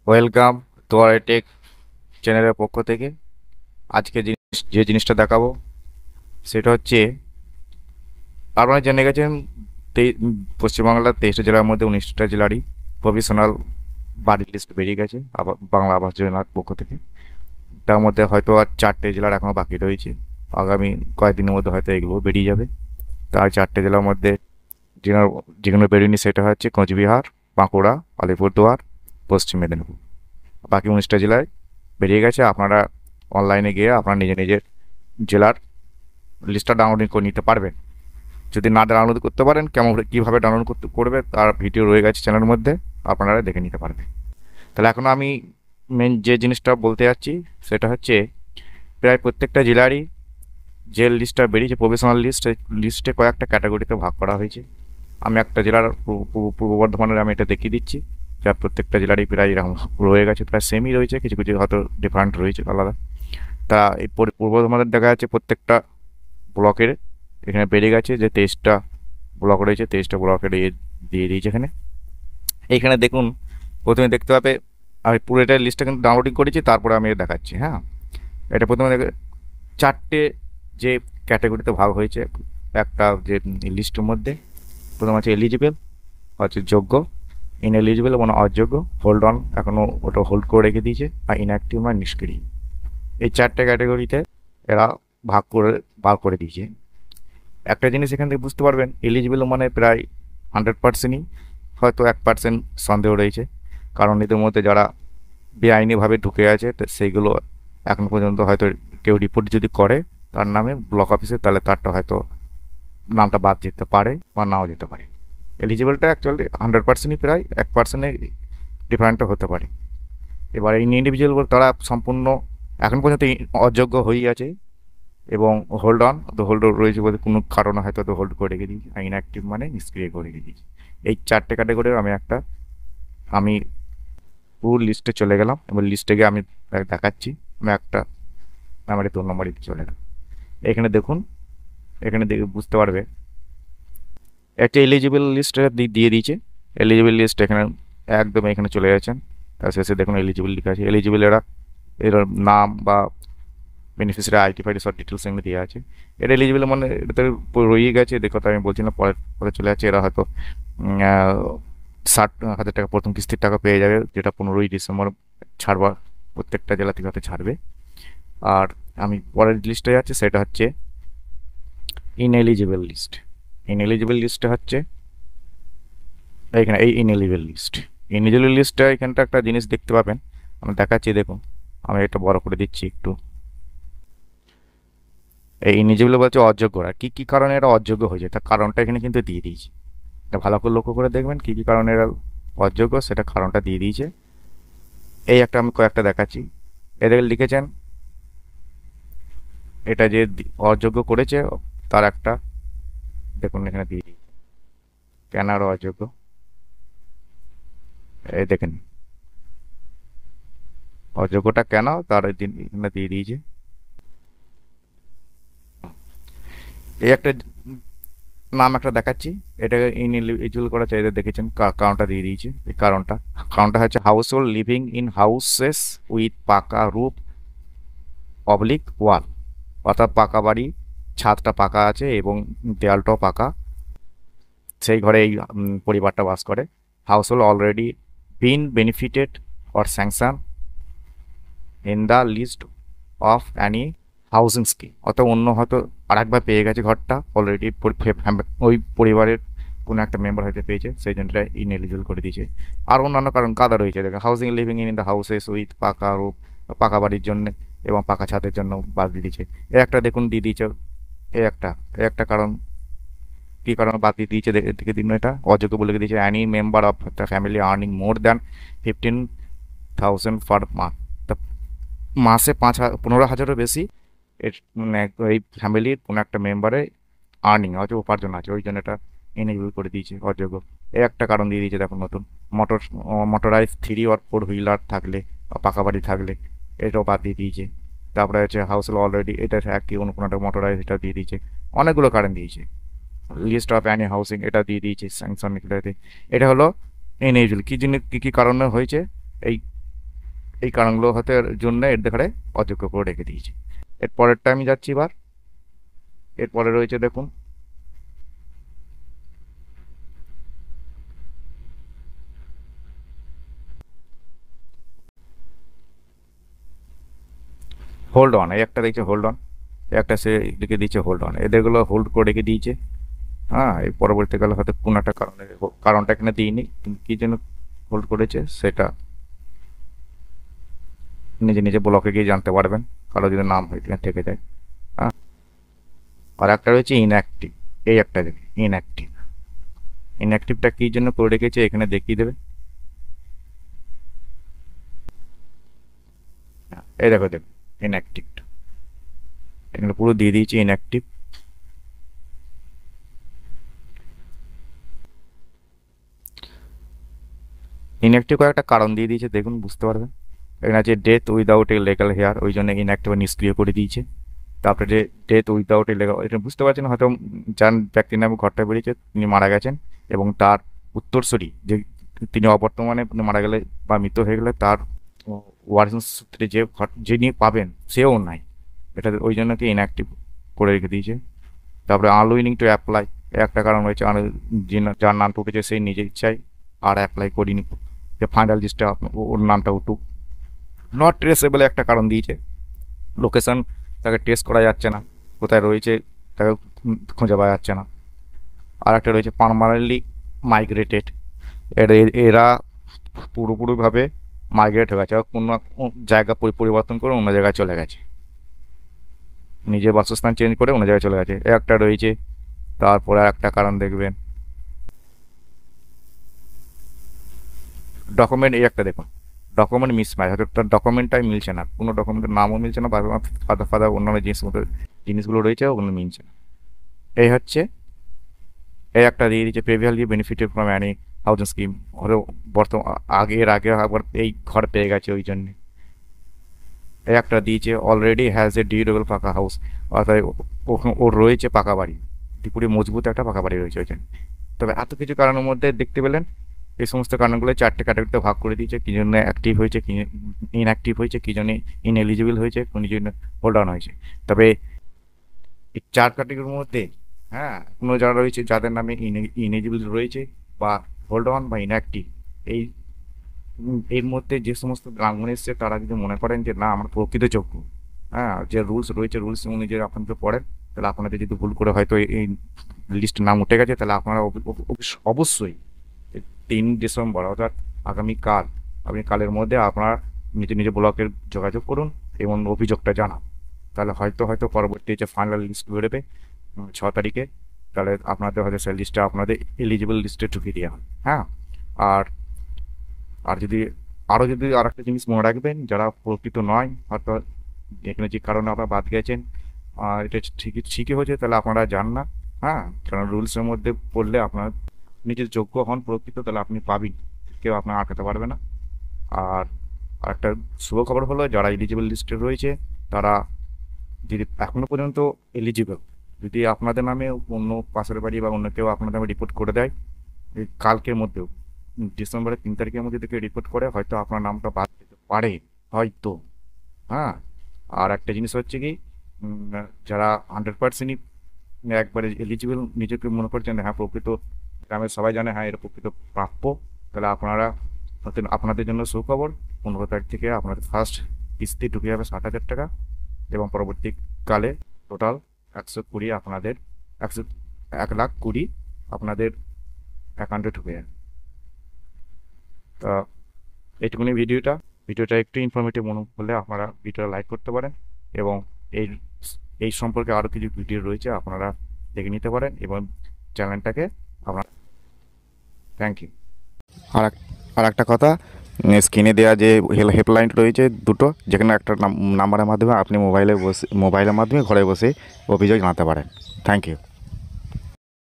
Welcome to R take চ্যানেলের পক্ষ থেকে। আজকে যে জিনিসটা দেখাবো সেটা হচ্ছে, আপনারা জেনে গেছেন পশ্চিমবাংলার 23টা জেলার মধ্যে 19টা জেলারই প্রভিশনাল বাড়ির লিস্ট বেরিয়ে গেছে বাংলা আবাস যোজনার পক্ষ থেকে। তার মধ্যে হয়তো আর 4টে জেলার এখনো বাকি রয়েছে। আগামী কয়েকদিনের মধ্যে হয়তো এগুলো বেরিয়ে যাবে। তার 4টে জেলার মধ্যে যেগুলো যেগুলো বেরিয়েনি সেটা হচ্ছে কোচবিহার, বাঁকুড়া, আলিপুরদুয়ার, পশ্চিম মেদিনীপুর। বাকি 19টা জেলায় বেরিয়ে গেছে। আপনারা অনলাইনে গিয়ে আপনারা নিজে নিজের জেলার লিস্টটা ডাউনলোড করে নিতে পারবেন। যদি না ডাউনলোড করতে পারেন, কীভাবে ডাউনলোড করবে তার ভিডিও রয়ে গেছে চ্যানেলের মধ্যে, আপনারা দেখে নিতে পারবেন। তাহলে এখন আমি মেন যে জিনিসটা বলতে যাচ্ছি সেটা হচ্ছে, প্রায় প্রত্যেকটা জেলারই যে লিস্টটা বেরিয়েছে প্রফেশনাল লিস্টে কয়েকটা ক্যাটাগরিতে ভাগ করা হয়েছে। আমি একটা জেলার পূর্ব বর্ধমানের আমি এটা দেখিয়ে দিচ্ছি, যা প্রত্যেকটা জেলারই প্রায় এরকম রয়ে গেছে, প্রায় সেমই রয়েছে, কিছু কিছু হয়তো ডিফারেন্ট রয়েছে আলাদা। তা এই পূর্ব বর্ধমানের দেখা যাচ্ছে প্রত্যেকটা ব্লকের এখানে বেড়ে গেছে, যে 23টা ব্লক রয়েছে, 23টা ব্লকের দিয়ে দিয়েছে এখানে। এইখানে দেখুন, প্রথমে দেখতে হবে, আমি পুরোটা লিস্টটা কিন্তু ডাউনলোডিং করেছি, তারপরে আমি দেখাচ্ছি। হ্যাঁ, এটা প্রথমে 4টে যে ক্যাটাগরিতে ভাগ হয়েছে একটা যে লিস্টের মধ্যে। প্রথম আছে এলিজিবল, হচ্ছে যোগ্য, ইনএলিজিবল মানে অযোগ্য, হোল্ড অন এখনও ওটা হোল্ড করে রেখে দিয়েছে, আর ইনঅ্যাক্টিভ মানে নিষ্ক্রিয়। এই 4টে ক্যাটাগরিতে এরা ভাগ করে দিয়েছে। একটা জিনিস এখান থেকে বুঝতে পারবেন, এলিজিবল মানে প্রায় 100%ই, হয়তো 1% সন্দেহ রয়েছে, কারণ এদের মধ্যে যারা বেআইনিভাবে ঢুকে আছে সেইগুলো এখন পর্যন্ত হয়তো কেউ রিপোর্ট যদি করে তার নামে ব্লক অফিসে, তাহলে তারটা হয়তো নামটা বাদ যেতে পারে বা নাও যেতে পারে। এলিজিবলটা অ্যাকচুয়ালি 100%ই, প্রায় 1%-এ ডিফারেন্টও হতে পারে। এবার এই ইন্ডিভিজুয়াল তারা সম্পূর্ণ এখন পর্যন্ত অযোগ্য হয়েই আছে, এবং হোল্ড অন তো হোল্ড রয়েছে বলে কোনো কারণে হয়তো তো হোল্ড করে রেখে দিয়েছি, আর ইনঅ্যাক্টিভ মানে নিষ্ক্রিয় করে রেখে দিয়েছি। এই 4টে ক্যাটাগরির আমি পুরো লিস্টে চলে গেলাম, এবং লিস্টে গিয়ে আমি দেখাচ্ছি। আমি 2 নম্বরে চলে গেলাম। এখানে দেখুন, এখানে দেখে বুঝতে পারবে একটা এলিজিবল লিস্ট দিয়ে দিয়েছে। এলিজিবল লিস্ট এখানে একদম এখানে চলে যাচ্ছেন, তার শেষে দেখুন এলিজিবল লেখা আছে। এলিজিবল এর নাম বা বেনিফিশিয়ারি আইডি ফাইডি সব ডিটেলস এখানে দেওয়া আছে। এটা এলিজিবল মানে এটাতে রয়ে গেছে, দেখো তো আমি বলছি না, পরে পরে চলে যাচ্ছে। এরা হয়তো 60,000 টাকা প্রথম কিস্তির টাকা পেয়ে যাবে, যেটা 15ই ডিসেম্বর ছাড়বা, প্রত্যেকটা জেলা থেকে হয়তো ছাড়বে। আর আমি পরের লিস্টে যাচ্ছি, সেটা হচ্ছে ইনএলিজিবল লিস্ট। ইনএলিজিবল লিস্টে হচ্ছে এখানে এই ইনএলিজিবল লিস্টটা এখানটা একটা জিনিস দেখতে পাবেন, আমি দেখাচ্ছি। দেখুন, আমি এটা বড় করে দিচ্ছি একটু। এই ইনএলিজিবল বলছে অযোগ্যরা, কি কি কারণে এরা অযোগ্য হয়ে যায় তার কারণটা এখানে কিন্তু দিয়ে দিয়েছে। এটা ভালো করে লক্ষ্য করে দেখবেন, কি কি কারণে এরা অযোগ্য সেটা কারণটা দিয়ে দিয়েছে। এই একটা আমি কয়েকটা দেখাচ্ছি। এদের লিখেছেন, এটা যে অযোগ্য করেছে তার একটা, দেখুন এখানে দিয়ে দিয়েছে কেন আরো অযোগ্য। এই দেখেন অযোগ্যটা কেন তার এখানে দিয়ে দিয়েছে। এই একটা নাম একটা দেখাচ্ছি, এটাকে ইনএলিজিবল করা চাইতে দেখেছেন, কারণটা দিয়ে দিয়েছে। এই কারণটা হচ্ছে house hold living in houses with পাকা রুফ অবলিক ওয়াল, অর্থাৎ পাকা বাড়ি, ছাদটা পাকা আছে এবং দেয়ালটাও পাকা, সেই ঘরে এই পরিবারটা বাস করে। Household already been benefited or sanction in the list of any housing scheme, অর্থাৎ অন্য হয়তো আরেকবার পেয়ে গেছে ঘরটা অলরেডি, ওই পরিবারের কোনো একটা মেম্বার হয়তো পেয়েছে, সেই জন্য ইনএলিজিবল করে দিয়েছে। আর অন্যান্য কারণ কাদা রয়েছে, দেখেন housing living in the houses with পাকা রুফ, পাকা বাড়ির জন্য এবং পাকা ছাদের জন্য বাদ দিয়ে দিয়েছে। এ একটা দেখুন দিয়ে দিয়েছে। এ একটা কারণ, কি কারণে বাদ দিয়ে দিয়েছে দেখে দিন, এটা অযোগ্য বলে দিয়েছে। Any member of the family earning more than 15,000 per month, মাসে 15,000-এর বেশি এর এই ফ্যামিলির কোনো একটা মেম্বারের আর্নিং আছে, উপার্জন আছে, ওই জন্য এটা এনেবল করে দিয়েছে অযোগ্য। এই একটা কারণ দিয়ে দিয়েছে। দেখুন নতুন মোটরাইজ 3 or 4 হুইলার থাকলে বা পাকা বাড়ি থাকলে এটাও বাদ দিয়ে দিয়েছে। তারপরে হচ্ছে হাউস অলরেডি, এটা একই কোনো কোনো একটা মোটরাইজ, এটা দিয়ে দিয়েছে। অনেকগুলো কারণ দিয়েছে। লিস্ট অফ অ্যানি হাউসিং এটা দিয়ে দিয়েছে স্যাংশন এটাতে। এটা হলো এনএইচএল কি জিনিস, কী কী কারণে হয়েছে এই এই কারণগুলো হতে জন্য এর দেখারে অযোগ্য করে রেখে দিয়েছে। এর পরেরটা আমি যাচ্ছি এবার। এরপরে রয়েছে দেখুন হোল্ড অন, এই একটা দেখছে হোল্ড অন, একটা সে লিখে দিয়েছে হোল্ড অন, এদেরগুলো হোল্ড করে রেখে দিয়েছে। হ্যাঁ, এই পরবর্তীকালে হয়তো কোনো একটা কারণে, কারণটা এখানে দিইনি, কিন্তু কি জন্য হোল্ড করেছে সেটা নিজে নিজে ব্লকে গিয়ে জানতে পারবেন, কারো যদি নাম এখানে থেকে যায়। হ্যাঁ, আর একটা রয়েছে ইনঅ্যাক্টিভ, এই একটা দেখে ইনঅ্যাক্টিভ, ইনঅ্যাক্টিভটা কি জন্য করে রেখেছে এখানে দেখিয়ে দেবে। এই দেখো দেখো ইনঅ্যাক্টিভটা এখানে পুরো দিয়ে দিয়েছি ইনঅ্যাক্টিভ। ইনঅ্যাক্টিভ কয়েকটা কারণ দিয়ে দিয়েছে, দেখুন বুঝতে পারবেন। এখানে আছে death without a legal heir, ওই জন্য ইনঅ্যাক্টিভ নিষ্ক্রিয় করে দিয়েছে। তারপরে যে ডেথ উইদাউট এ লিগ্যাল, এটা বুঝতে পারছেন হয়তো, যার ব্যক্তির নামে ঘরটা বেরিয়েছে তিনি মারা গেছেন এবং তার উত্তরসূরি যে তিনি অবর্তমানে মারা গেলে বা মৃত হয়ে গেলে তার ওয়ারিশ সূত্রে যে ঘর যিনি পাবেন সেও নাই, এটা ওই জন্য কি ইনঅ্যাক্টিভ করে রেখে দিয়েছে। তারপরে আনউইলিং টু অ্যাপ্লাই, একটা কারণ রয়েছে, যার নামটা উঠেছে সেই নিজের ইচ্ছায় আর অ্যাপ্লাই করিনি, যে ফাইনাল লিস্টে ওর নামটা উঠুক। নট ট্রেসেবল একটা কারণ দিয়েছে, লোকেশন তাকে টেস্ট করা যাচ্ছে না, কোথায় রয়েছে তাকে খুঁজে পাওয়া যাচ্ছে না। আর একটা রয়েছে পার্মানেন্টলি মাইগ্রেটেড, এরা পুরোপুরিভাবে মাইগ্রেট হয়ে গেছে, কোনো জায়গা পরিবর্তন করে অন্য জায়গায় চলে গেছে, নিজের বাসস্থান চেঞ্জ করে অন্য জায়গায় চলে গেছে, এ একটা রয়েছে। তারপরে আর একটা কারণ দেখবেন ডকুমেন্ট, এই একটা দেখুন ডকুমেন্ট মিসম্যাচ, হয়তো তার ডকুমেন্টটাই মিলছে না, কোনো ডকুমেন্টের নামও মিলছে না, বা ফাদা ফাদা অন্যান্য জিনিসগুলো রয়েছে ওগুলো মিলছে না। এই হচ্ছে, এই একটা দিয়ে দিচ্ছে previously benefited from Annie housing scheme, হয়তো বর্তমান আগে আবার এই ঘর পেয়ে গেছে ওই জন্যে। এই একটা দিয়েছে অলরেডি হ্যাজ এ ডিউরেবল পাকা হাউস, অর্থাৎ ওর রয়েছে পাকা বাড়ি, পুরো মজবুত একটা পাকা বাড়ি রয়েছে ওই জন্য। তবে এত কিছু কারণের মধ্যে দেখতে পেলেন এই সমস্ত কারণগুলো চারটে ক্যাটাগরিতে ভাগ করে দিয়েছে, কি জন্য অ্যাক্টিভ হয়েছে, কি ইনঅ্যাক্টিভ হয়েছে, কি জন্য ইনএলিজিবল হয়েছে, কোন জন্য হোল্ড অন হয়েছে। তবে এই চার ক্যাটাগরির মধ্যে হ্যাঁ কোনো যারা রয়েছে যাদের নামে ইনএলিজিবল রয়েছে বা হোল্ড অন বা ইনঅ্যাক্টিভ, এই এর মধ্যে যে সমস্ত গ্রামগুলো এসছে তারা যদি মনে করেন যে না আমার প্রকৃত যোগ্য, হ্যাঁ যে রুলস রয়েছে রুলস অনুযায়ী আপনাদের পড়েন, তাহলে আপনাদের যদি ভুল করে হয়তো এই লিস্ট নাম উঠে গেছে, তাহলে আপনারা অবশ্যই 3 ডিসেম্বর অর্থাৎ আগামীকাল, আপনি কালের মধ্যে আপনার নিজে ব্লকের যোগাযোগ করুন এবং অভিযোগটা জানান, তাহলে হয়তো পরবর্তী যে ফাইনাল লিস্ট বেরোবে 6 তারিখে, তাহলে আপনাদের হয়তো সেই লিস্টটা আপনাদের এলিজিবল লিস্টে ঢুকিয়ে দেওয়া হয়। হ্যাঁ, আর আর যদি যদি আর একটা জিনিস মনে রাখবেন, যারা প্রকৃত নয় হয়তো এখানে যে কারণে আপনারা বাদ গেছেন, এটা ঠিকই হয়েছে, তাহলে আপনারা যান না। হ্যাঁ, কারণ রুলসের মধ্যে পড়লে আপনার নিজের যোগ্য হন প্রকৃত, তাহলে আপনি পাবেন, কেউ আপনার আটকাতে পারবে না। আর একটা শুভ খবর হলো যারা এলিজিবল লিস্টে রয়েছে তারা যদি এখনো পর্যন্ত এলিজিবল, যদি আপনাদের নামে অন্য পাশের বাড়ি বা অন্য কেউ আপনাদের নামে রিপোর্ট করে দেয় এই কালকের মধ্যেও, ডিসেম্বরের 3 তারিখের মধ্যে থেকে রিপোর্ট করে, হয়তো আপনার নামটা বাদ যেতে পারে হয়তো। হ্যাঁ, আর একটা জিনিস হচ্ছে কি, যারা 100%ই একবারে এলিজিবল নিজেকে মনে করছেন, হ্যাঁ প্রকৃত, গ্রামের সবাই জানে হ্যাঁ এর প্রকৃত প্রাপ্য, তাহলে আপনারা আপনাদের জন্য সুখবর, 15 তারিখ থেকে আপনাদের ফার্স্ট কিস্তি ঢুকে যাবে 60,000 টাকা, এবং পরবর্তীকালে টোটাল 120 আপনাদের 1,20,000 আপনাদের অ্যাকাউন্টে ঢুকে যাবে। তা এইটুকুনি ভিডিওটা একটু ইনফরমেটিভ মনে হলে আপনারা ভিডিওটা লাইক করতে পারেন, এবং এই এই সম্পর্কে আরও কিছু ভিডিও রয়েছে আপনারা দেখে নিতে পারেন, এবং চ্যানেলটাকে আপনারা থ্যাংক ইউ। আর আর একটা কথা, স্ক্রিনে দেওয়া যে হেল্পলাইন রয়েছে দুটো, যেখানে একটা নাম্বারের মাধ্যমে আপনি মোবাইলের মাধ্যমে ঘরে বসে অভিযোগ জানাতে পারেন। Thank you.